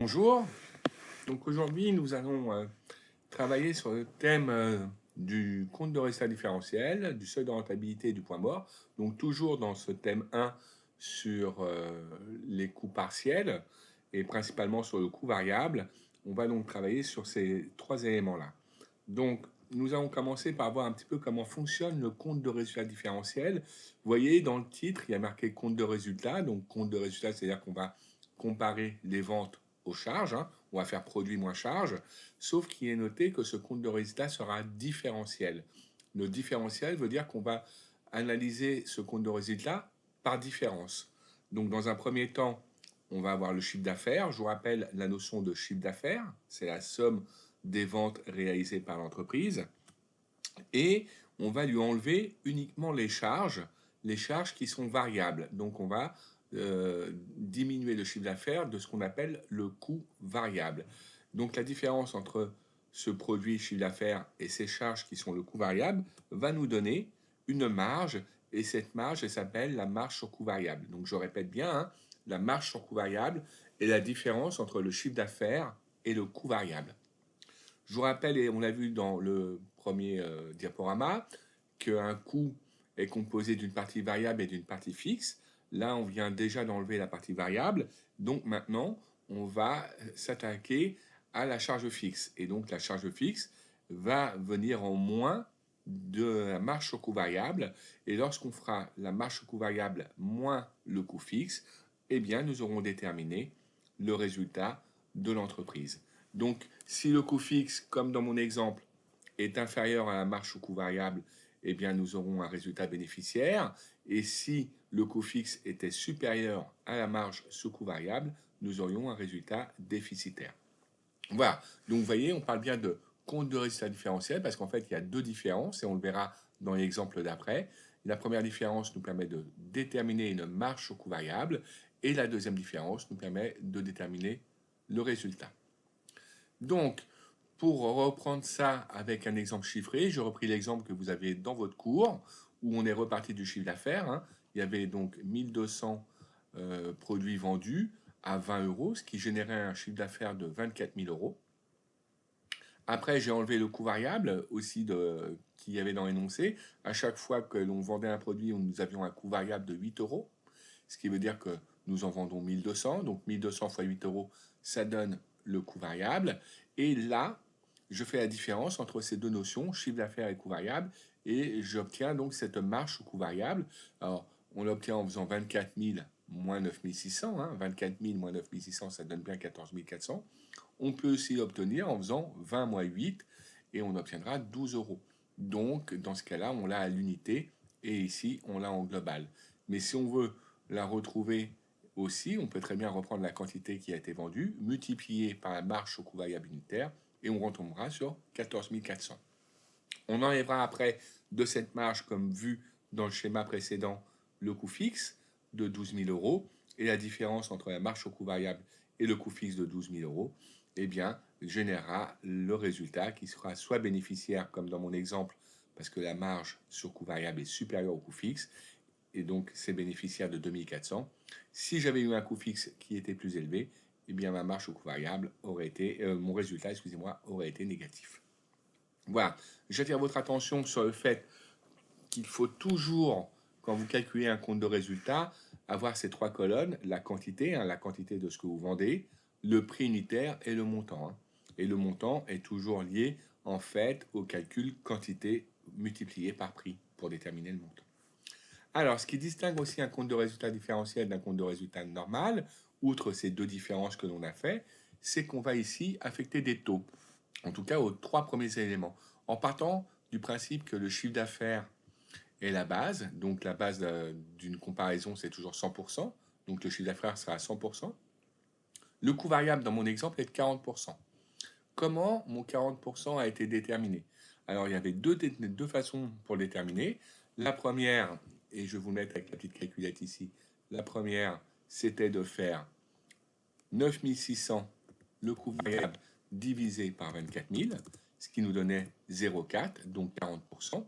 Bonjour, donc aujourd'hui nous allons travailler sur le thème du compte de résultat différentiel, du seuil de rentabilité et du point mort. Donc toujours dans ce thème 1 sur les coûts partiels et principalement sur le coût variable. On va donc travailler sur ces trois éléments-là. Donc nous allons commencer par voir un petit peu comment fonctionne le compte de résultat différentiel. Vous voyez dans le titre, il y a marqué compte de résultat. Donc compte de résultat, c'est-à-dire qu'on va comparer les ventes aux charges, hein. On va faire produit moins charge, sauf qu'il est noté que ce compte de résultat sera différentiel. Le différentiel veut dire qu'on va analyser ce compte de résultat par différence. Donc dans un premier temps, on va avoir le chiffre d'affaires. Je vous rappelle la notion de chiffre d'affaires, c'est la somme des ventes réalisées par l'entreprise. Et on va lui enlever uniquement les charges qui sont variables. Donc on va diminuer le chiffre d'affaires de ce qu'on appelle le coût variable. Donc la différence entre ce produit chiffre d'affaires et ces charges qui sont le coût variable va nous donner une marge, et cette marge elle s'appelle la marge sur coût variable. Donc je répète bien, hein, la marge sur coût variable est la différence entre le chiffre d'affaires et le coût variable. Je vous rappelle, et on l'a vu dans le premier diaporama, qu'un coût est composé d'une partie variable et d'une partie fixe. Là, on vient déjà d'enlever la partie variable. Donc maintenant, on va s'attaquer à la charge fixe. Et donc la charge fixe va venir en moins de la marge sur coût variable. Et lorsqu'on fera la marge sur coût variable moins le coût fixe, eh bien, nous aurons déterminé le résultat de l'entreprise. Donc, si le coût fixe, comme dans mon exemple, est inférieur à la marge au coût variable, eh bien, nous aurons un résultat bénéficiaire. Et si le coût fixe était supérieur à la marge sous coût variable, nous aurions un résultat déficitaire. Voilà. Donc, vous voyez, on parle bien de compte de résultat différentiel parce qu'en fait, il y a deux différences et on le verra dans l'exemple d'après. La première différence nous permet de déterminer une marge sur coût variable et la deuxième différence nous permet de déterminer le résultat. Donc, pour reprendre ça avec un exemple chiffré, j'ai repris l'exemple que vous avez dans votre cours, où on est reparti du chiffre d'affaires, hein. Il y avait donc 1200 produits vendus à 20 euros, ce qui générait un chiffre d'affaires de 24 000 euros. Après, j'ai enlevé le coût variable aussi qu'il y avait dans l'énoncé. À chaque fois que l'on vendait un produit, nous avions un coût variable de 8 euros, ce qui veut dire que nous en vendons 1200. Donc 1200 fois 8 euros, ça donne le coût variable. Et là, je fais la différence entre ces deux notions, chiffre d'affaires et coût variable, et j'obtiens donc cette marge au coût variable. Alors, on l'obtient en faisant 24 000 moins 9 600. Hein. 24 000 moins 9 600, ça donne bien 14 400. On peut aussi l'obtenir en faisant 20 moins 8, et on obtiendra 12 euros. Donc, dans ce cas-là, on l'a à l'unité, et ici, on l'a en global. Mais si on veut la retrouver aussi, on peut très bien reprendre la quantité qui a été vendue, multiplier par la marge au coût variable unitaire, et on retombera sur 14 400. On enlèvera après de cette marge, comme vu dans le schéma précédent, le coût fixe de 12 000 euros, et la différence entre la marge au coût variable et le coût fixe de 12 000 euros, eh bien, générera le résultat qui sera soit bénéficiaire, comme dans mon exemple, parce que la marge sur coût variable est supérieure au coût fixe, et donc c'est bénéficiaire de 2400. Si j'avais eu un coût fixe qui était plus élevé, eh bien ma marge au coût variable aurait été, mon résultat, excusez-moi, aurait été négatif. Voilà, j'attire votre attention sur le fait qu'il faut toujours, quand vous calculez un compte de résultat, avoir ces trois colonnes, la quantité, hein, la quantité de ce que vous vendez, le prix unitaire et le montant. Hein. Et le montant est toujours lié en fait au calcul quantité multiplié par prix pour déterminer le montant. Alors, ce qui distingue aussi un compte de résultat différentiel d'un compte de résultat normal, outre ces deux différences que l'on a fait, c'est qu'on va ici affecter des taux, en tout cas aux trois premiers éléments, en partant du principe que le chiffre d'affaires est la base, donc la base d'une comparaison c'est toujours 100%, donc le chiffre d'affaires sera à 100%. Le coût variable dans mon exemple est de 40%. Comment mon 40% a été déterminé? Alors il y avait deux façons pour le déterminer. La première, et je vais vous mettre avec la petite calculette ici, la première c'était de faire 9 600 le coût variable divisé par 24 000, ce qui nous donnait 0,4, donc 40%.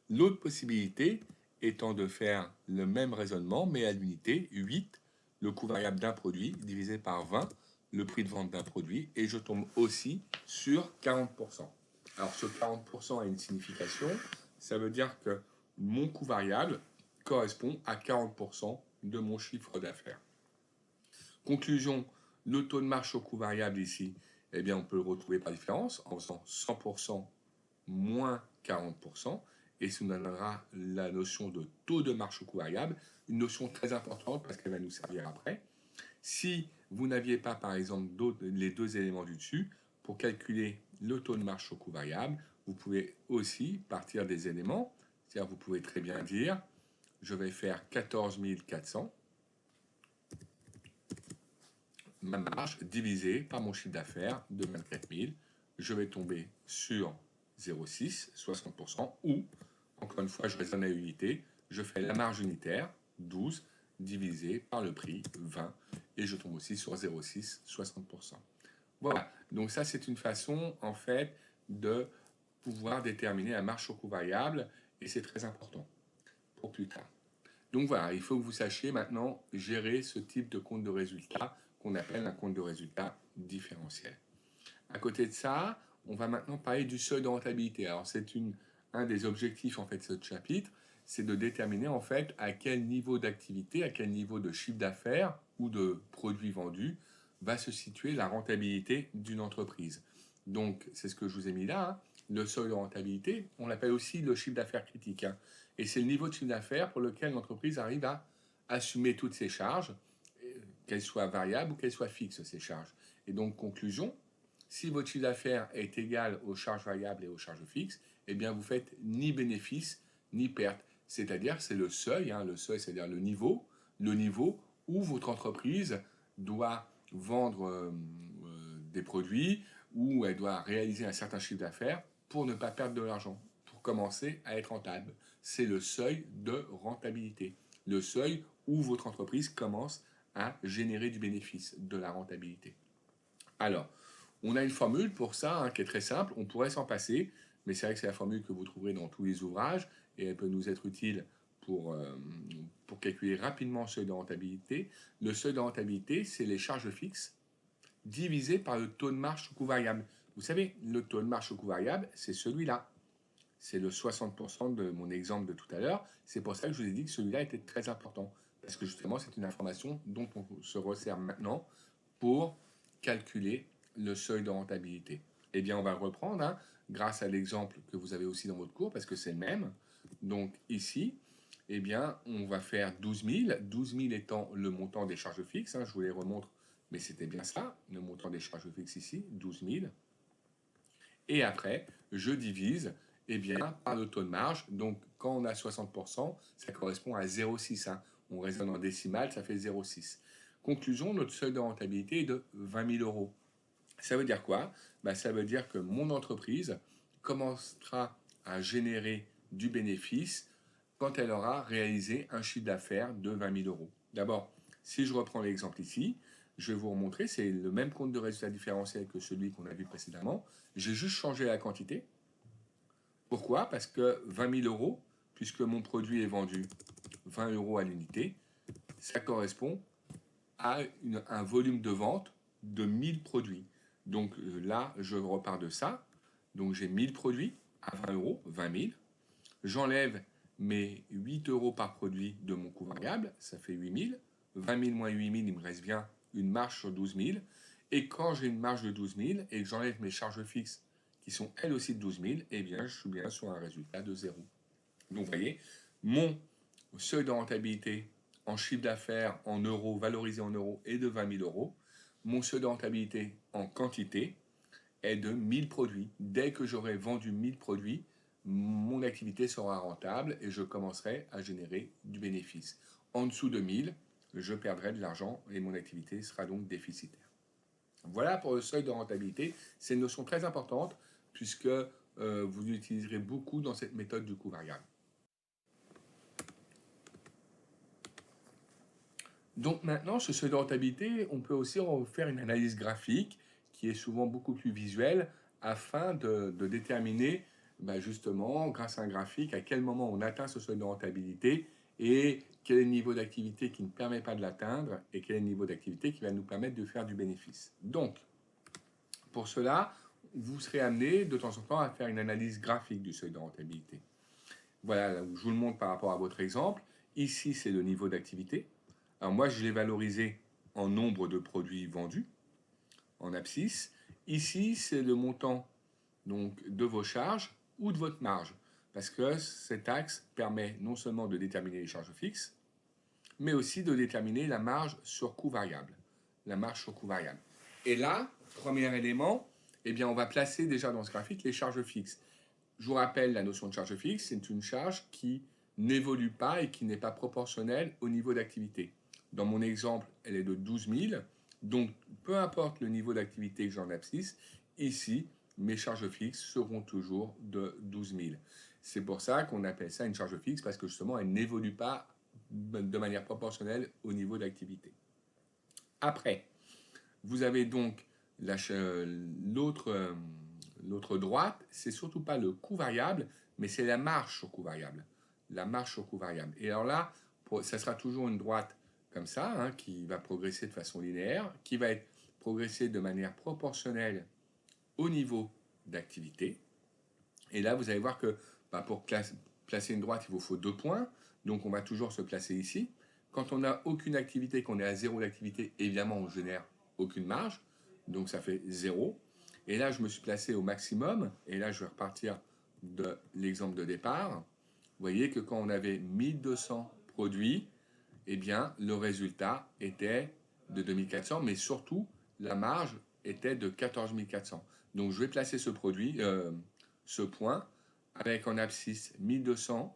L'autre possibilité étant de faire le même raisonnement, mais à l'unité, 8, le coût variable d'un produit divisé par 20, le prix de vente d'un produit et je tombe aussi sur 40%. Alors ce 40% a une signification, ça veut dire que mon coût variable correspond à 40% de mon chiffre d'affaires. Conclusion, le taux de marge au coût variable ici, eh bien on peut le retrouver par différence en faisant 100% moins 40%, et ça nous donnera la notion de taux de marge au coût variable, une notion très importante parce qu'elle va nous servir après. Si vous n'aviez pas, par exemple, les deux éléments du dessus, pour calculer le taux de marge au coût variable, vous pouvez aussi partir des éléments, c'est-à-dire vous pouvez très bien dire, je vais faire 14 400, ma marge divisée par mon chiffre d'affaires de 24 000, je vais tomber sur 0,6, 60%, ou, encore une fois, je raisonne à unité, je fais la marge unitaire, 12, divisé par le prix, 20, et je tombe aussi sur 0,6, 60%. Voilà, donc ça c'est une façon, en fait, de pouvoir déterminer la marge au coût variable, et c'est très important pour plus tard. Donc voilà, il faut que vous sachiez maintenant gérer ce type de compte de résultat qu'on appelle un compte de résultat différentiel. À côté de ça, on va maintenant parler du seuil de rentabilité. Alors c'est un des objectifs en fait de ce chapitre, c'est de déterminer en fait à quel niveau d'activité, à quel niveau de chiffre d'affaires ou de produits vendus va se situer la rentabilité d'une entreprise. Donc c'est ce que je vous ai mis là, hein. Le seuil de rentabilité, on l'appelle aussi le chiffre d'affaires critique, hein. Et c'est le niveau de chiffre d'affaires pour lequel l'entreprise arrive à assumer toutes ses charges, qu'elles soient variables ou qu'elles soient fixes, ces charges. Et donc conclusion, si votre chiffre d'affaires est égal aux charges variables et aux charges fixes, eh bien vous faites ni bénéfice ni perte. C'est-à-dire c'est le seuil, hein, le seuil, c'est-à-dire le niveau où votre entreprise doit vendre des produits, où elle doit réaliser un certain chiffre d'affaires pour ne pas perdre de l'argent, pour commencer à être rentable. C'est le seuil de rentabilité, le seuil où votre entreprise commence à générer du bénéfice, de la rentabilité. Alors, on a une formule pour ça, hein, qui est très simple, on pourrait s'en passer, mais c'est vrai que c'est la formule que vous trouverez dans tous les ouvrages, et elle peut nous être utile pour calculer rapidement le seuil de rentabilité. Le seuil de rentabilité, c'est les charges fixes divisé par le taux de marge au coût variable. Vous savez, le taux de marge au coût variable, c'est celui-là. C'est le 60% de mon exemple de tout à l'heure. C'est pour ça que je vous ai dit que celui-là était très important. Parce que justement, c'est une information dont on se resserre maintenant pour calculer le seuil de rentabilité. Eh bien, on va le reprendre, hein, grâce à l'exemple que vous avez aussi dans votre cours, parce que c'est le même. Donc ici, eh bien, on va faire 12 000. 12 000 étant le montant des charges fixes. Hein, je vous les remontre, mais c'était bien ça, le montant des charges fixes ici, 12 000. Et après, je divise eh bien, par le taux de marge. Donc, quand on a 60%, ça correspond à 0,6. Hein. On raisonne en décimale, ça fait 0,6. Conclusion, notre seuil de rentabilité est de 20 000 euros. Ça veut dire quoi? Ça veut dire que mon entreprise commencera à générer du bénéfice quand elle aura réalisé un chiffre d'affaires de 20 000 euros. D'abord, si je reprends l'exemple ici, je vais vous remontrer, c'est le même compte de résultat différentiel que celui qu'on a vu précédemment. J'ai juste changé la quantité. Pourquoi? Parce que 20 000 euros, puisque mon produit est vendu 20 euros à l'unité, ça correspond à un volume de vente de 1000 produits. Donc là, je repars de ça. Donc j'ai 1000 produits à 20 euros, 20 000. J'enlève mes 8 euros par produit de mon coût variable, ça fait 8 000. 20 000 moins 8 000, il me reste bien une marge sur 12 000. Et quand j'ai une marge de 12 000 et que j'enlève mes charges fixes qui sont elles aussi de 12 000, eh bien je suis bien sur un résultat de 0. Donc vous voyez, mon seuil de rentabilité en chiffre d'affaires en euros, valorisé en euros, est de 20 000 euros. Mon seuil de rentabilité en quantité est de 1000 produits. Dès que j'aurai vendu 1000 produits, mon activité sera rentable et je commencerai à générer du bénéfice. En dessous de 1000, je perdrai de l'argent et mon activité sera donc déficitaire. Voilà pour le seuil de rentabilité. C'est une notion très importante puisque vous l'utiliserez beaucoup dans cette méthode du coût variable. Donc maintenant, ce seuil de rentabilité, on peut aussi en faire une analyse graphique qui est souvent beaucoup plus visuelle afin de déterminer justement, grâce à un graphique, à quel moment on atteint ce seuil de rentabilité et quel est le niveau d'activité qui ne permet pas de l'atteindre et quel est le niveau d'activité qui va nous permettre de faire du bénéfice. Donc, pour cela, vous serez amené de temps en temps à faire une analyse graphique du seuil de rentabilité. Voilà, je vous le montre par rapport à votre exemple. Ici, c'est le niveau d'activité. Alors moi, je l'ai valorisé en nombre de produits vendus, en abscisse. Ici, c'est le montant donc, de vos charges ou de votre marge. Parce que cet axe permet non seulement de déterminer les charges fixes, mais aussi de déterminer la marge sur coût variable. La marge sur coût variable. Et là, premier élément, eh bien, on va placer déjà dans ce graphique les charges fixes. Je vous rappelle la notion de charge fixe, c'est une charge qui n'évolue pas et qui n'est pas proportionnelle au niveau d'activité. Dans mon exemple, elle est de 12 000, donc peu importe le niveau d'activité que j'ai en abscisse, ici, mes charges fixes seront toujours de 12 000. C'est pour ça qu'on appelle ça une charge fixe, parce que justement, elle n'évolue pas de manière proportionnelle au niveau d'activité. Après, vous avez donc l'autre droite, c'est surtout pas le coût variable, mais c'est la marge sur coût variable. La marge sur coût variable. Et alors là, ça sera toujours une droite comme ça, hein, qui va progresser de façon linéaire, qui va être progresser de manière proportionnelle au niveau d'activité. Et là, vous allez voir que pour placer une droite, il vous faut 2 points. Donc, on va toujours se placer ici. Quand on n'a aucune activité, qu'on est à 0 d'activité, évidemment, on ne génère aucune marge. Donc, ça fait 0. Et là, je me suis placé au maximum. Et là, je vais repartir de l'exemple de départ. Vous voyez que quand on avait 1200 produits, eh bien, le résultat était de 2400, mais surtout, la marge était de 14 400. Donc, je vais placer ce point avec en abscisse 1200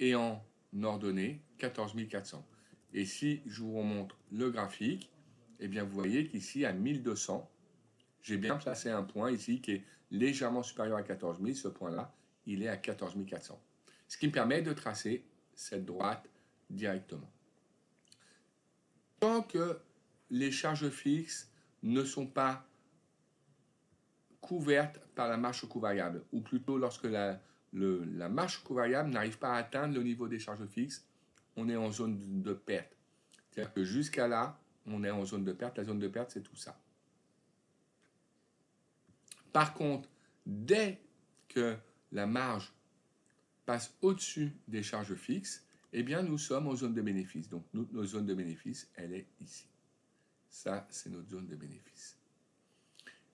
et en ordonnée 14 400. Et si je vous remontre le graphique, eh bien, vous voyez qu'ici, à 1200, j'ai bien placé un point ici qui est légèrement supérieur à 14 000. Ce point-là, il est à 14 400. Ce qui me permet de tracer cette droite directement. Tant que les charges fixes ne sont pas couvertes par la marge sur coût variable, ou plutôt lorsque la marge sur coût variable n'arrive pas à atteindre le niveau des charges fixes, on est en zone de perte. C'est-à-dire que jusqu'à là, on est en zone de perte. La zone de perte, c'est tout ça. Par contre, dès que la marge passe au-dessus des charges fixes, eh bien, nous sommes en zone de bénéfice. Donc, notre zone de bénéfice, elle est ici. Ça, c'est notre zone de bénéfice.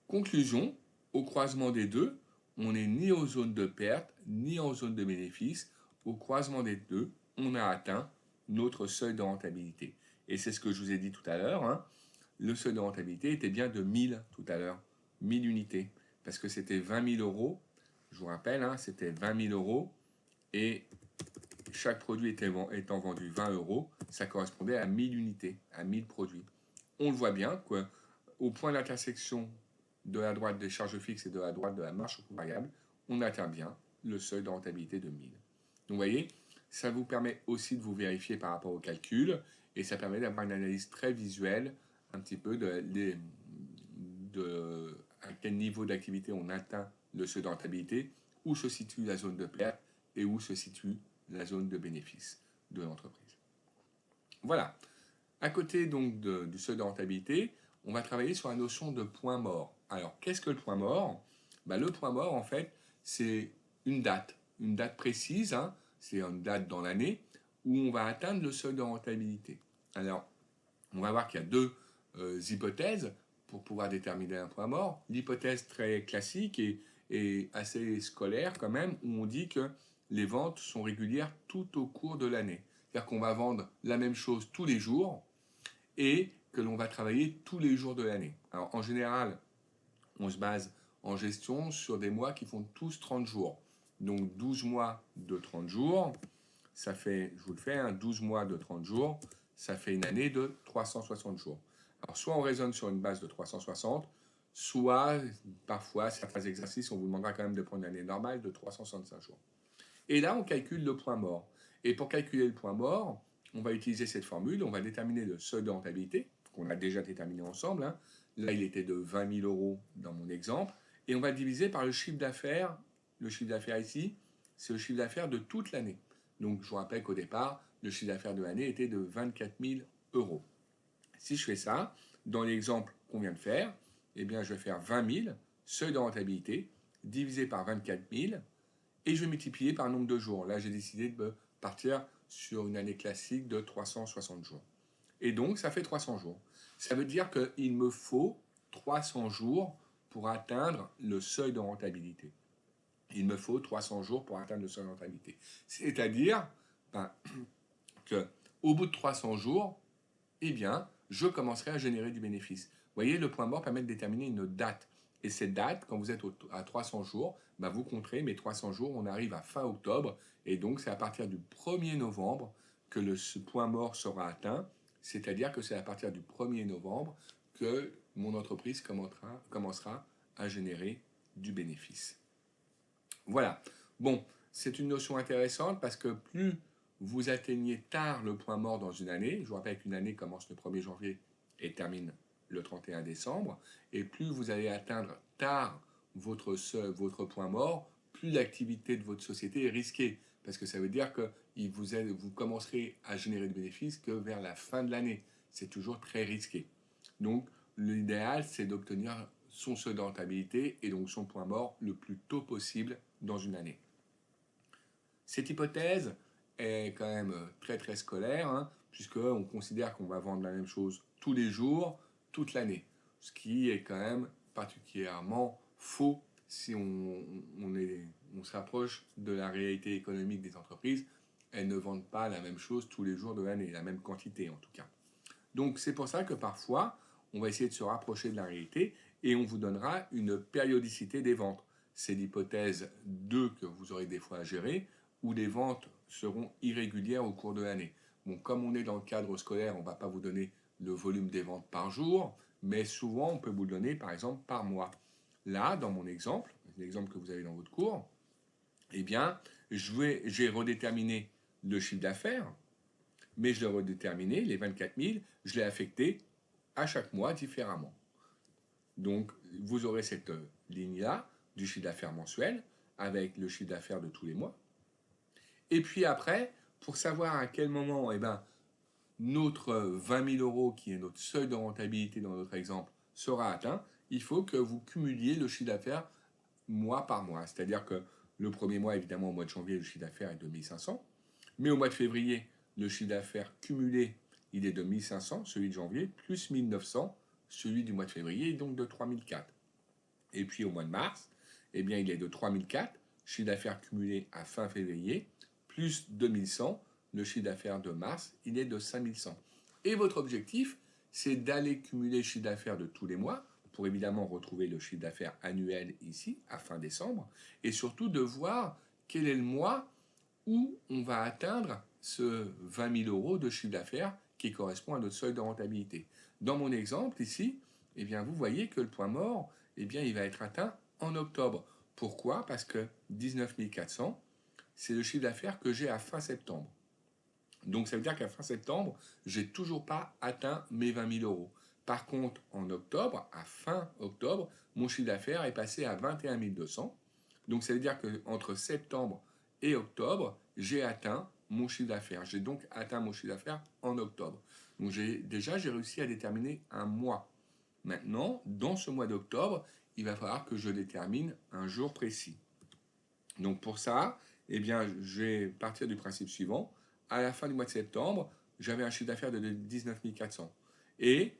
Conclusion, au croisement des deux, on n'est ni en zone de perte, ni en zone de bénéfice. Au croisement des deux, on a atteint notre seuil de rentabilité. Et c'est ce que je vous ai dit tout à l'heure, hein. Le seuil de rentabilité était bien de 1000 tout à l'heure, 1000 unités, parce que c'était 20 000 euros. Je vous rappelle, hein, c'était 20 000 euros et chaque produit étant vendu 20 euros, ça correspondait à 1000 unités, à 1000 produits. On le voit bien, quoi, au point d'intersection de la droite des charges fixes et de la droite de la marge sur coût variable, on atteint bien le seuil de rentabilité de 1000. Donc vous voyez, ça vous permet aussi de vous vérifier par rapport au calcul et ça permet d'avoir une analyse très visuelle un petit peu de à quel niveau d'activité on atteint le seuil de rentabilité, où se situe la zone de perte et où se situe la zone de bénéfice de l'entreprise. Voilà. À côté donc du seuil de rentabilité, on va travailler sur la notion de point mort. Alors, qu'est-ce que le point mort? Le point mort, en fait, c'est une date précise, hein, c'est une date dans l'année, où on va atteindre le seuil de rentabilité. Alors, on va voir qu'il y a deux hypothèses pour pouvoir déterminer un point mort. L'hypothèse très classique et assez scolaire quand même, où on dit que les ventes sont régulières tout au cours de l'année. C'est-à-dire qu'on va vendre la même chose tous les jours et que l'on va travailler tous les jours de l'année. Alors en général, on se base en gestion sur des mois qui font tous 30 jours. Donc 12 mois de 30 jours, ça fait, je vous le fais, 12 mois de 30 jours, ça fait une année de 360 jours. Alors soit on raisonne sur une base de 360, soit parfois, certains exercices, on vous demandera quand même de prendre une année normale de 365 jours. Et là, on calcule le point mort. Et pour calculer le point mort, on va utiliser cette formule, on va déterminer le seuil de rentabilité, qu'on a déjà déterminé ensemble, hein. Là, il était de 20 000 euros dans mon exemple, et on va diviser par le chiffre d'affaires. Le chiffre d'affaires ici, c'est le chiffre d'affaires de toute l'année. Donc, je vous rappelle qu'au départ, le chiffre d'affaires de l'année était de 24 000 euros. Si je fais ça, dans l'exemple qu'on vient de faire, eh bien, je vais faire 20 000, seuil de rentabilité, divisé par 24 000, et je vais multiplier par le nombre de jours. Là, j'ai décidé de partir sur une année classique de 360 jours. Et donc, ça fait 300 jours. Ça veut dire qu'il me faut 300 jours pour atteindre le seuil de rentabilité. Il me faut 300 jours pour atteindre le seuil de rentabilité. C'est-à-dire qu'au bout de 300 jours, eh bien, je commencerai à générer du bénéfice. Vous voyez, le point mort permet de déterminer une date. Et cette date, quand vous êtes à 300 jours, vous compterez, mais 300 jours, on arrive à fin octobre. Et donc, c'est à partir du 1er novembre que ce point mort sera atteint. C'est-à-dire que c'est à partir du 1er novembre que mon entreprise commencera à générer du bénéfice. Voilà. Bon, c'est une notion intéressante parce que plus vous atteignez tard le point mort dans une année, je vous rappelle qu'une année commence le 1er janvier et termine le 31 décembre, et plus vous allez atteindre tard votre point mort, plus l'activité de votre société est risquée, parce que ça veut dire que vous commencerez à générer de bénéfices que vers la fin de l'année. C'est toujours très risqué. Donc, l'idéal, c'est d'obtenir son seuil de rentabilité et donc son point mort le plus tôt possible dans une année. Cette hypothèse est quand même très très scolaire, puisqu'on considère qu'on va vendre la même chose tous les jours, toute l'année. Ce qui est quand même particulièrement faux si on s'approche de la réalité économique des entreprises. Elles ne vendent pas la même chose tous les jours de l'année, la même quantité en tout cas. Donc c'est pour ça que parfois, on va essayer de se rapprocher de la réalité et on vous donnera une périodicité des ventes. C'est l'hypothèse 2 que vous aurez des fois à gérer, où les ventes seront irrégulières au cours de l'année. Bon, comme on est dans le cadre scolaire, on ne va pas vous donner le volume des ventes par jour, mais souvent on peut vous le donner par exemple par mois. Là, dans mon exemple, l'exemple que vous avez dans votre cours, eh bien, j'ai redéterminé le chiffre d'affaires, mais je l'ai redéterminé, les 24 000, je l'ai affecté à chaque mois différemment. Donc, vous aurez cette ligne-là du chiffre d'affaires mensuel avec le chiffre d'affaires de tous les mois. Et puis après, pour savoir à quel moment notre 20 000 euros, qui est notre seuil de rentabilité dans notre exemple, sera atteint, il faut que vous cumuliez le chiffre d'affaires mois par mois. C'est-à-dire que le premier mois, évidemment, au mois de janvier, le chiffre d'affaires est de 1 500. Mais au mois de février, le chiffre d'affaires cumulé, il est de 1 500, celui de janvier, plus 1 900, celui du mois de février, donc de 3 400. Et puis au mois de mars, eh bien, il est de 3 400, chiffre d'affaires cumulé à fin février, plus 2 100, le chiffre d'affaires de mars, il est de 5 100. Et votre objectif, c'est d'aller cumuler le chiffre d'affaires de tous les mois, pour évidemment retrouver le chiffre d'affaires annuel ici, à fin décembre, et surtout de voir quel est le mois où on va atteindre ce 20 000 euros de chiffre d'affaires qui correspond à notre seuil de rentabilité. Dans mon exemple ici, eh bien, vous voyez que le point mort, eh bien, il va être atteint en octobre. Pourquoi? Parce que 19 400, c'est le chiffre d'affaires que j'ai à fin septembre. Donc ça veut dire qu'à fin septembre, j'ai toujours pas atteint mes 20 000 euros. Par contre, en octobre, à fin octobre, mon chiffre d'affaires est passé à 21 200. Donc ça veut dire qu'entre septembre et octobre, j'ai atteint mon chiffre d'affaires. J'ai donc atteint mon chiffre d'affaires en octobre. Donc j'ai réussi à déterminer un mois. Maintenant, dans ce mois d'octobre, il va falloir que je détermine un jour précis. Donc pour ça, eh bien, je vais partir du principe suivant. À la fin du mois de septembre, j'avais un chiffre d'affaires de 19 400. Et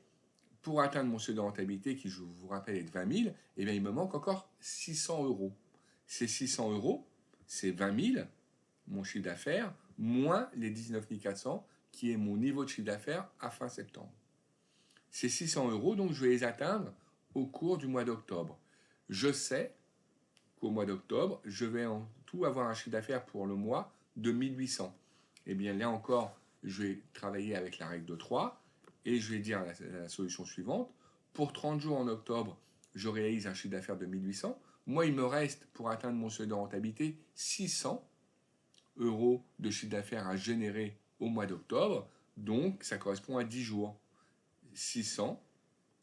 pour atteindre mon seuil de rentabilité, qui, je vous rappelle, est de 20 000, eh bien, il me manque encore 600 euros. Ces 600 euros, c'est 20 000, mon chiffre d'affaires, moins les 19 400, qui est mon niveau de chiffre d'affaires à fin septembre. Ces 600 euros, donc, je vais les atteindre au cours du mois d'octobre. Je sais qu'au mois d'octobre, je vais en tout avoir un chiffre d'affaires pour le mois de 1800. Eh bien, là encore, je vais travailler avec la règle de 3 et je vais dire la solution suivante. Pour 30 jours en octobre, je réalise un chiffre d'affaires de 1800. Moi, il me reste, pour atteindre mon seuil de rentabilité, 600 euros de chiffre d'affaires à générer au mois d'octobre. Donc, ça correspond à 10 jours. 600,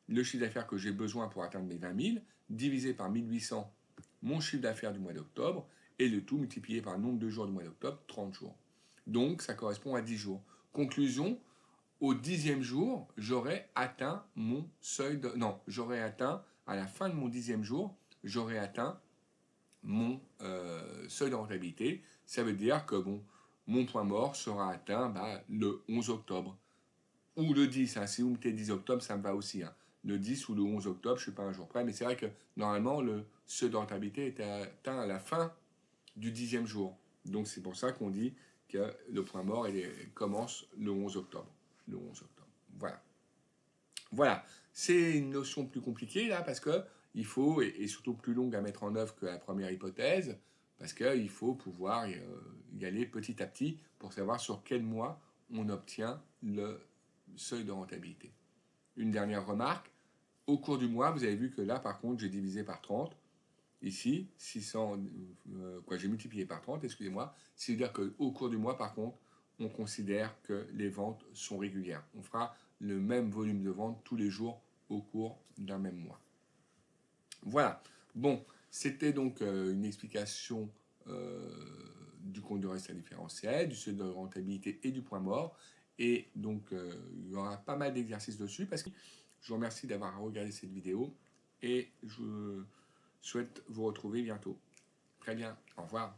le chiffre d'affaires que j'ai besoin pour atteindre mes 20 000, divisé par 1800, mon chiffre d'affaires du mois d'octobre, et le tout multiplié par le nombre de jours du mois d'octobre, 30 jours. Donc, ça correspond à 10 jours. Conclusion, au 10e jour, j'aurai atteint mon seuil de... Non, j'aurai atteint, à la fin de mon 10e jour, j'aurai atteint mon seuil de rentabilité. Ça veut dire que bon, mon point mort sera atteint le 11 octobre. Ou le 10, hein. Si vous mettez 10 octobre, ça me va aussi. Hein. Le 10 ou le 11 octobre, je ne suis pas un jour près, mais c'est vrai que normalement, le seuil de rentabilité est atteint à la fin du 10e jour. Donc c'est pour ça qu'on dit que le point mort commence le 11 octobre. Le 11 octobre. Voilà. Voilà. C'est une notion plus compliquée là parce que il faut, et surtout plus longue à mettre en œuvre que la première hypothèse, parce qu'il faut pouvoir y aller petit à petit pour savoir sur quel mois on obtient le seuil de rentabilité. Une dernière remarque, au cours du mois, vous avez vu que là par contre j'ai divisé par 30. Ici, 600, j'ai multiplié par 30, excusez-moi. C'est-à-dire qu'au cours du mois, par contre, on considère que les ventes sont régulières. On fera le même volume de ventes tous les jours au cours d'un même mois. Voilà. Bon, c'était donc une explication du compte de résultat différentiel, du seuil de rentabilité et du point mort. Et donc, il y aura pas mal d'exercices dessus parce que je vous remercie d'avoir regardé cette vidéo et je souhaite vous retrouver bientôt. Très bien, au revoir.